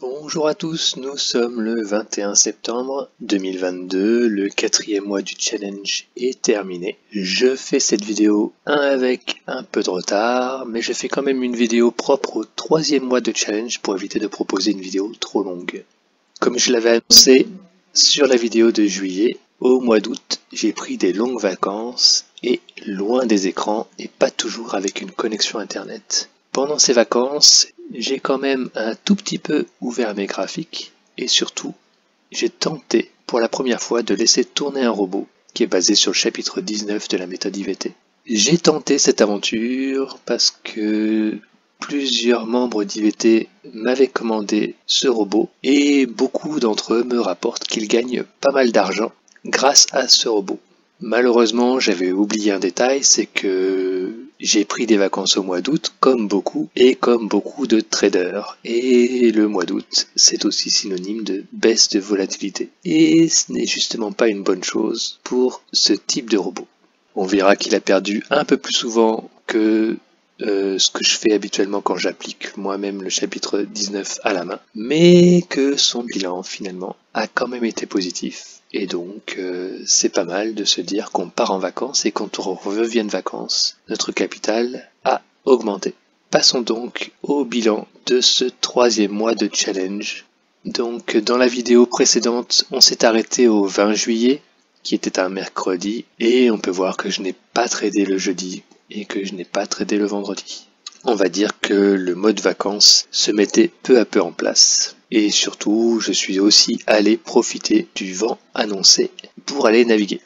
Bonjour à tous, nous sommes le 21 septembre 2022, le 4e mois du challenge est terminé. Je fais cette vidéo avec un peu de retard, mais je fais quand même une vidéo propre au 3e mois de challenge pour éviter de proposer une vidéo trop longue. Comme je l'avais annoncé sur la vidéo de juillet, au mois d'août, j'ai pris des longues vacances et loin des écrans et pas toujours avec une connexion internet. Pendant ces vacances, j'ai quand même un tout petit peu ouvert mes graphiques et surtout, j'ai tenté pour la première fois de laisser tourner un robot qui est basé sur le chapitre 19 de la méthode IVT. J'ai tenté cette aventure parce que plusieurs membres d'IVT m'avaient commandé ce robot et beaucoup d'entre eux me rapportent qu'ils gagnent pas mal d'argent grâce à ce robot. Malheureusement, j'avais oublié un détail, c'est que j'ai pris des vacances au mois d'août, comme beaucoup, et comme beaucoup de traders. Et le mois d'août, c'est aussi synonyme de baisse de volatilité. Et ce n'est justement pas une bonne chose pour ce type de robot. On verra qu'il a perdu un peu plus souvent que ce que je fais habituellement quand j'applique moi-même le chapitre 19 à la main, mais que son bilan finalement a quand même été positif. Et donc c'est pas mal de se dire qu'on part en vacances et quand on revient de vacances, notre capital a augmenté. Passons donc au bilan de ce 3e mois de challenge. Donc dans la vidéo précédente, on s'est arrêté au 20 juillet, qui était un mercredi, et on peut voir que je n'ai pas tradé le jeudi et que je n'ai pas tradé le vendredi. On va dire que le mode vacances se mettait peu à peu en place. Et surtout, je suis aussi allé profiter du vent annoncé pour aller naviguer.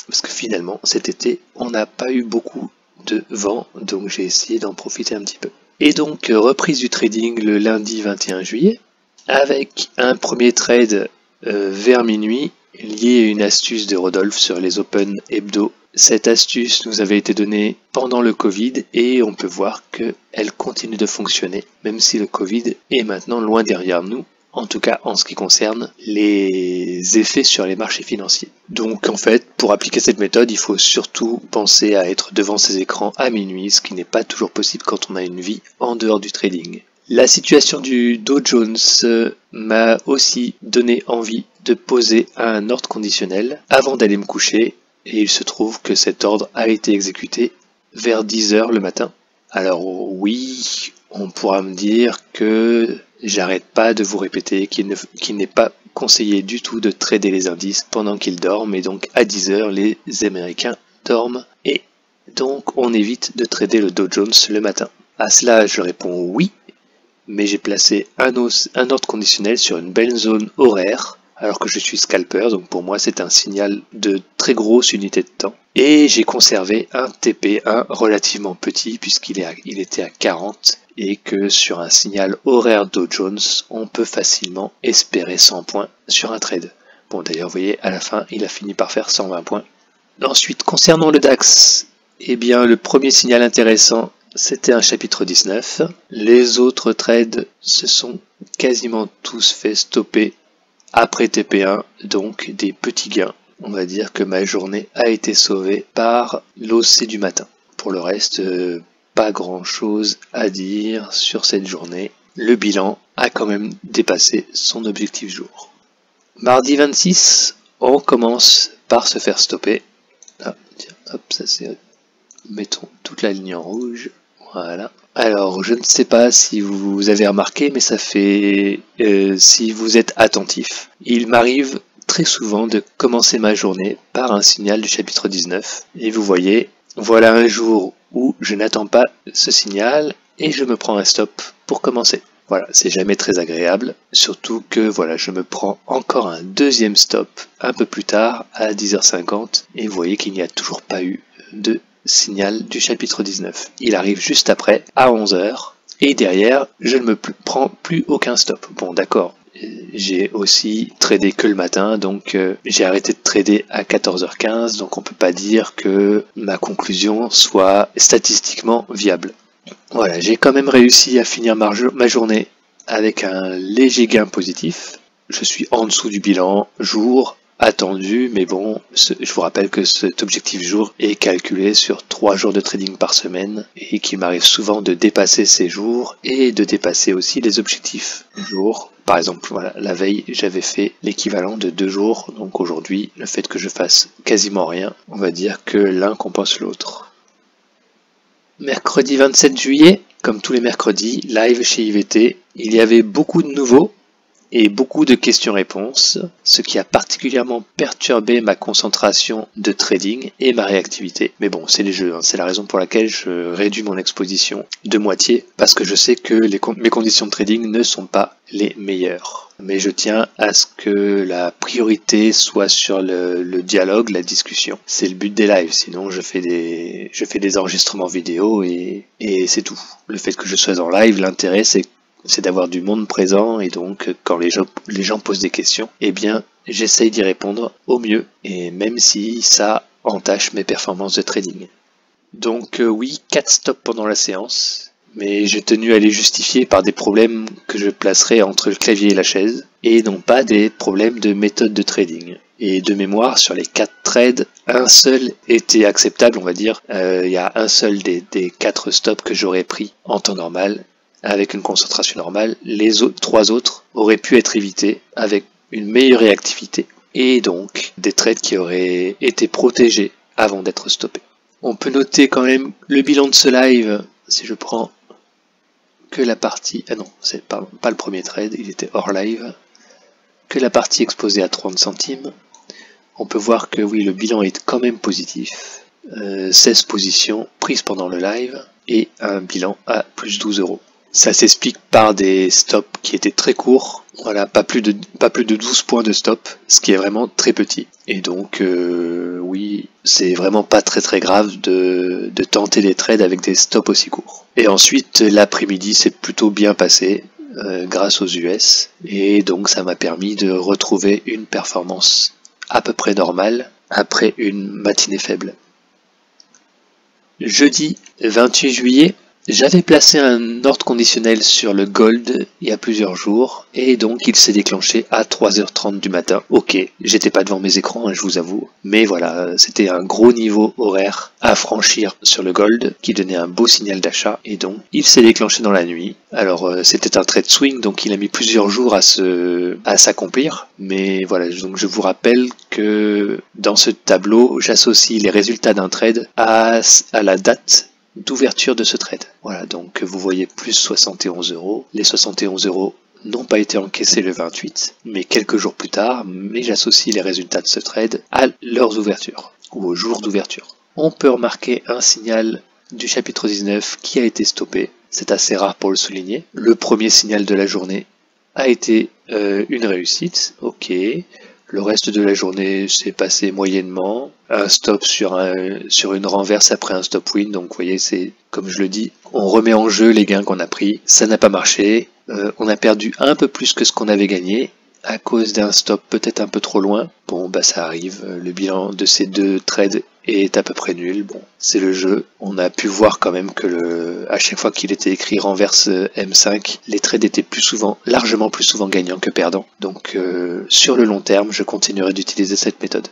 Parce que finalement, cet été, on n'a pas eu beaucoup de vent, donc j'ai essayé d'en profiter un petit peu. Et donc, reprise du trading le lundi 21 juillet, avec un premier trade vers minuit, lié à une astuce de Rodolphe sur les Open Hebdo. Cette astuce nous avait été donnée pendant le Covid et on peut voir qu'elle continue de fonctionner, même si le Covid est maintenant loin derrière nous, en tout cas en ce qui concerne les effets sur les marchés financiers. Donc en fait, pour appliquer cette méthode, il faut surtout penser à être devant ses écrans à minuit, ce qui n'est pas toujours possible quand on a une vie en dehors du trading. La situation du Dow Jones m'a aussi donné envie de poser un ordre conditionnel avant d'aller me coucher et il se trouve que cet ordre a été exécuté vers 10h le matin. Alors oui, on pourra me dire que j'arrête pas de vous répéter qu'il n'est pas conseillé du tout de trader les indices pendant qu'ils dorment et donc à 10h les Américains dorment et donc on évite de trader le Dow Jones le matin. À cela je réponds oui. Mais j'ai placé un ordre conditionnel sur une belle zone horaire, alors que je suis scalper, donc pour moi c'est un signal de très grosse unité de temps. Et j'ai conservé un TP1 relativement petit, puisqu'il était à 40, et que sur un signal horaire Dow Jones, on peut facilement espérer 100 points sur un trade. Bon d'ailleurs, vous voyez, à la fin, il a fini par faire 120 points. Ensuite, concernant le DAX, eh bien le premier signal intéressant, c'était un chapitre 19. Les autres trades se sont quasiment tous fait stopper après TP1, donc des petits gains. On va dire que ma journée a été sauvée par l'OC du matin. Pour le reste, pas grand chose à dire sur cette journée. Le bilan a quand même dépassé son objectif jour. Mardi 26, on commence par se faire stopper. Ah, tiens, hop, ça c'est... Mettons toute la ligne en rouge. Voilà. Alors, je ne sais pas si vous avez remarqué, mais ça fait... si vous êtes attentif, il m'arrive très souvent de commencer ma journée par un signal du chapitre 19. Et vous voyez, voilà un jour où je n'attends pas ce signal et je me prends un stop pour commencer. Voilà, c'est jamais très agréable, surtout que voilà, je me prends encore un deuxième stop un peu plus tard à 10h50 et vous voyez qu'il n'y a toujours pas eu de signal du chapitre 19. Il arrive juste après, à 11h, et derrière, je ne me prends plus aucun stop. Bon, d'accord, j'ai aussi tradé que le matin, donc j'ai arrêté de trader à 14h15, donc on peut pas dire que ma conclusion soit statistiquement viable. Voilà, j'ai quand même réussi à finir ma journée avec un léger gain positif. Je suis en dessous du bilan jour attendu, mais bon, je vous rappelle que cet objectif jour est calculé sur 3 jours de trading par semaine et qu'il m'arrive souvent de dépasser ces jours et de dépasser aussi les objectifs jour Par exemple, voilà, la veille, j'avais fait l'équivalent de 2 jours. Donc aujourd'hui, le fait que je fasse quasiment rien, on va dire que l'un compense l'autre. Mercredi 27 juillet, comme tous les mercredis, live chez IVT. Il y avait beaucoup de nouveaux et beaucoup de questions-réponses, ce qui a particulièrement perturbé ma concentration de trading et ma réactivité. Mais bon, c'est les jeux, hein. C'est la raison pour laquelle je réduis mon exposition de moitié, parce que je sais que mes conditions de trading ne sont pas les meilleures. Mais je tiens à ce que la priorité soit sur le dialogue, la discussion. C'est le but des lives, sinon je fais des enregistrements vidéo et c'est tout. Le fait que je sois en live, l'intérêt c'est d'avoir du monde présent, et donc quand les gens posent des questions, eh bien j'essaye d'y répondre au mieux, et même si ça entache mes performances de trading. Donc oui, 4 stops pendant la séance, mais j'ai tenu à les justifier par des problèmes que je placerai entre le clavier et la chaise, et non pas des problèmes de méthode de trading. Et de mémoire, sur les 4 trades, un seul était acceptable, on va dire. Il y a un seul des 4 stops que j'aurais pris en temps normal, avec une concentration normale. Les 3 autres auraient pu être évités avec une meilleure réactivité, et donc des trades qui auraient été protégés avant d'être stoppés. On peut noter quand même le bilan de ce live, si je prends que la partie, ah non, c'est pas le premier trade, il était hors live, que la partie exposée à 30 centimes, on peut voir que oui, le bilan est quand même positif, 16 positions prises pendant le live, et un bilan à plus 12 €. Ça s'explique par des stops qui étaient très courts, voilà, pas plus de 12 points de stop, ce qui est vraiment très petit. Et donc oui, c'est vraiment pas très grave de tenter des trades avec des stops aussi courts. Et ensuite, l'après-midi s'est plutôt bien passé grâce aux US, et donc ça m'a permis de retrouver une performance à peu près normale après une matinée faible. Jeudi 28 juillet, j'avais placé un ordre conditionnel sur le gold il y a plusieurs jours, et donc il s'est déclenché à 3h30 du matin. Ok, j'étais pas devant mes écrans, hein, je vous avoue, mais voilà, c'était un gros niveau horaire à franchir sur le gold qui donnait un beau signal d'achat, et donc il s'est déclenché dans la nuit. Alors c'était un trade swing, donc il a mis plusieurs jours à s'accomplir, mais voilà, donc je vous rappelle que dans ce tableau, j'associe les résultats d'un trade à la date d'ouverture de ce trade. Voilà, donc vous voyez plus 71 €. Les 71 € n'ont pas été encaissés le 28, mais quelques jours plus tard, mais j'associe les résultats de ce trade à leurs ouvertures, ou au jour d'ouverture. On peut remarquer un signal du chapitre 19 qui a été stoppé. C'est assez rare pour le souligner. Le premier signal de la journée a été une réussite, ok. Le reste de la journée s'est passé moyennement. Un stop sur une renverse après un stop win. Donc vous voyez, c'est comme je le dis, on remet en jeu les gains qu'on a pris. Ça n'a pas marché. On a perdu un peu plus que ce qu'on avait gagné à cause d'un stop peut-être un peu trop loin. Bon, bah ça arrive. Le bilan de ces 2 trades est à peu près nul. Bon, c'est le jeu. On a pu voir quand même que à chaque fois qu'il était écrit renverse M5, les trades étaient largement plus souvent gagnants que perdants. Donc sur le long terme, je continuerai d'utiliser cette méthode.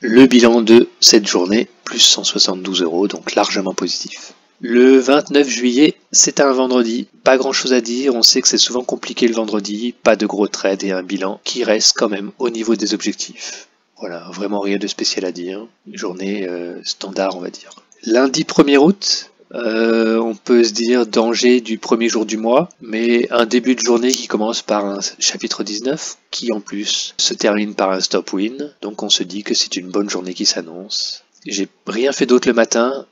Le bilan de cette journée, plus 172 €, donc largement positif. Le 29 juillet, c'est un vendredi, pas grand chose à dire, on sait que c'est souvent compliqué le vendredi, pas de gros trades et un bilan qui reste quand même au niveau des objectifs. Voilà, vraiment rien de spécial à dire, une journée standard on va dire. Lundi 1er août, on peut se dire danger du premier jour du mois, mais un début de journée qui commence par un chapitre 19, qui en plus se termine par un stop win, donc on se dit que c'est une bonne journée qui s'annonce. J'ai rien fait d'autre le matin,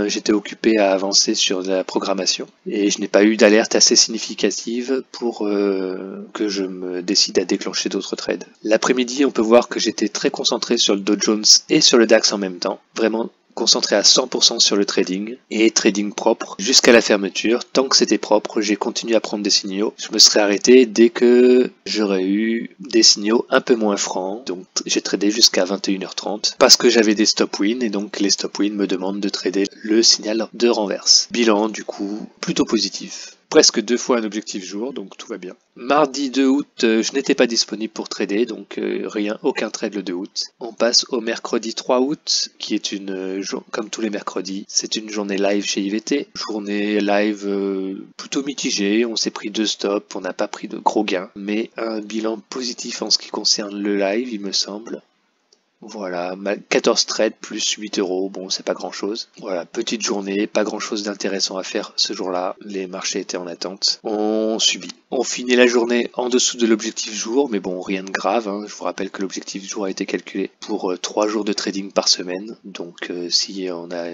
j'étais occupé à avancer sur la programmation, et je n'ai pas eu d'alerte assez significative pour que je me décide à déclencher d'autres trades. L'après-midi, on peut voir que j'étais très concentré sur le Dow Jones et sur le DAX en même temps, vraiment concentré à 100% sur le trading, et trading propre jusqu'à la fermeture. Tant que c'était propre, j'ai continué à prendre des signaux. Je me serais arrêté dès que j'aurais eu des signaux un peu moins francs, donc j'ai tradé jusqu'à 21h30 parce que j'avais des stop win, et donc les stop win me demandent de trader le signal de renverse. Bilan du coup plutôt positif. presque 2 fois un objectif jour, donc tout va bien. Mardi 2 août, je n'étais pas disponible pour trader, donc aucun trade le 2 août. On passe au mercredi 3 août, qui est comme tous les mercredis, c'est une journée live chez IVT. Journée live plutôt mitigée, on s'est pris 2 stops, on n'a pas pris de gros gains, mais un bilan positif en ce qui concerne le live, il me semble. Voilà, 14 trades plus 8 euros, bon c'est pas grand chose. Voilà, petite journée, pas grand chose d'intéressant à faire ce jour-là, les marchés étaient en attente. On subit. On finit la journée en dessous de l'objectif jour, mais bon, rien de grave, hein. Je vous rappelle que l'objectif jour a été calculé pour 3 jours de trading par semaine, donc si on a...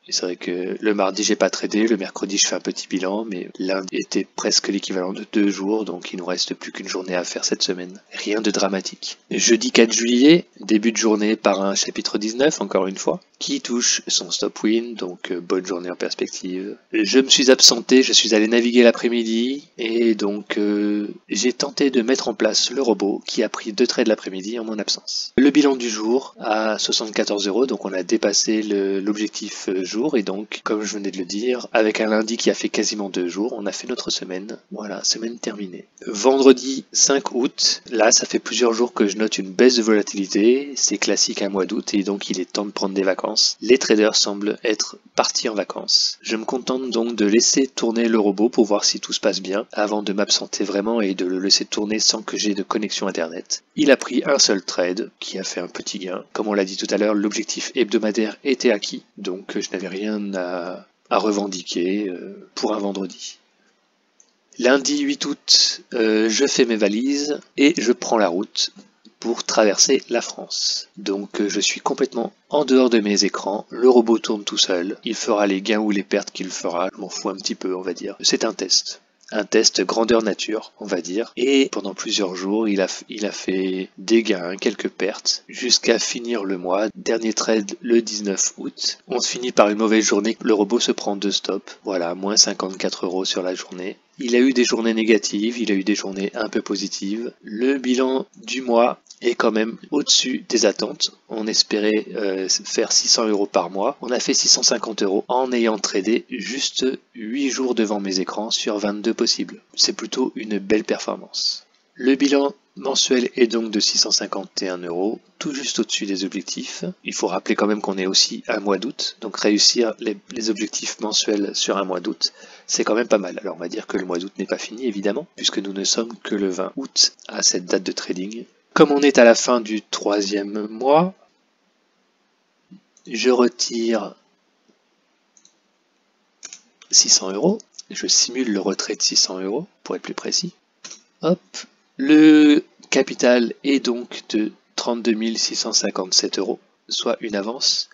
C'est vrai que le mardi j'ai pas tradé, le mercredi je fais un petit bilan, mais lundi était presque l'équivalent de 2 jours, donc il nous reste plus qu'une journée à faire cette semaine. Rien de dramatique. Jeudi 4 juillet, début de journée par un chapitre 19, encore une fois, qui touche son stop win, donc bonne journée en perspective. Je me suis absenté, je suis allé naviguer l'après-midi, et donc j'ai tenté de mettre en place le robot qui a pris 2 trades l'après-midi en mon absence. Le bilan du jour à 74 euros, donc on a dépassé l'objectif jour. Et donc, comme je venais de le dire, avec un lundi qui a fait quasiment 2 jours, on a fait notre semaine. Voilà, semaine terminée. Vendredi 5 août, là, ça fait plusieurs jours que je note une baisse de volatilité. C'est classique un mois d'août et donc il est temps de prendre des vacances. Les traders semblent être partis en vacances. Je me contente donc de laisser tourner le robot pour voir si tout se passe bien avant de m'absenter vraiment et de le laisser tourner sans que j'ai de connexion internet. Il a pris un seul trade qui a fait un petit gain. Comme on l'a dit tout à l'heure, l'objectif hebdomadaire était acquis, donc je n'avais rien à revendiquer pour un vendredi. Lundi 8 août, je fais mes valises et je prends la route pour traverser la France. Donc je suis complètement en dehors de mes écrans, le robot tourne tout seul, il fera les gains ou les pertes qu'il fera, je m'en fous un petit peu on va dire. C'est un test. Un test grandeur nature, on va dire. Et pendant plusieurs jours, il a fait des gains, quelques pertes, jusqu'à finir le mois. Dernier trade le 19 août. On se finit par une mauvaise journée. Le robot se prend 2 stops. Voilà, moins 54 euros sur la journée. Il a eu des journées négatives, il a eu des journées un peu positives. Le bilan du mois est quand même au-dessus des attentes. On espérait faire 600 euros par mois. On a fait 650 euros en ayant tradé juste 8 jours devant mes écrans sur 22 possibles. C'est plutôt une belle performance. Le bilan mensuel est donc de 651 euros, tout juste au-dessus des objectifs. Il faut rappeler quand même qu'on est aussi un mois d'août, donc réussir les objectifs mensuels sur un mois d'août, c'est quand même pas mal. Alors on va dire que le mois d'août n'est pas fini évidemment, puisque nous ne sommes que le 20 août à cette date de trading. Comme on est à la fin du 3e mois, je retire 600 euros. Je simule le retrait de 600 euros pour être plus précis. Hop, le capital est donc de 32 657 euros, soit une avance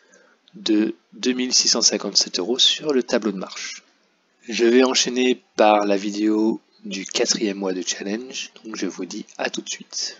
de 2657 euros sur le tableau de marche. Je vais enchaîner par la vidéo du 4e mois de challenge, donc je vous dis à tout de suite.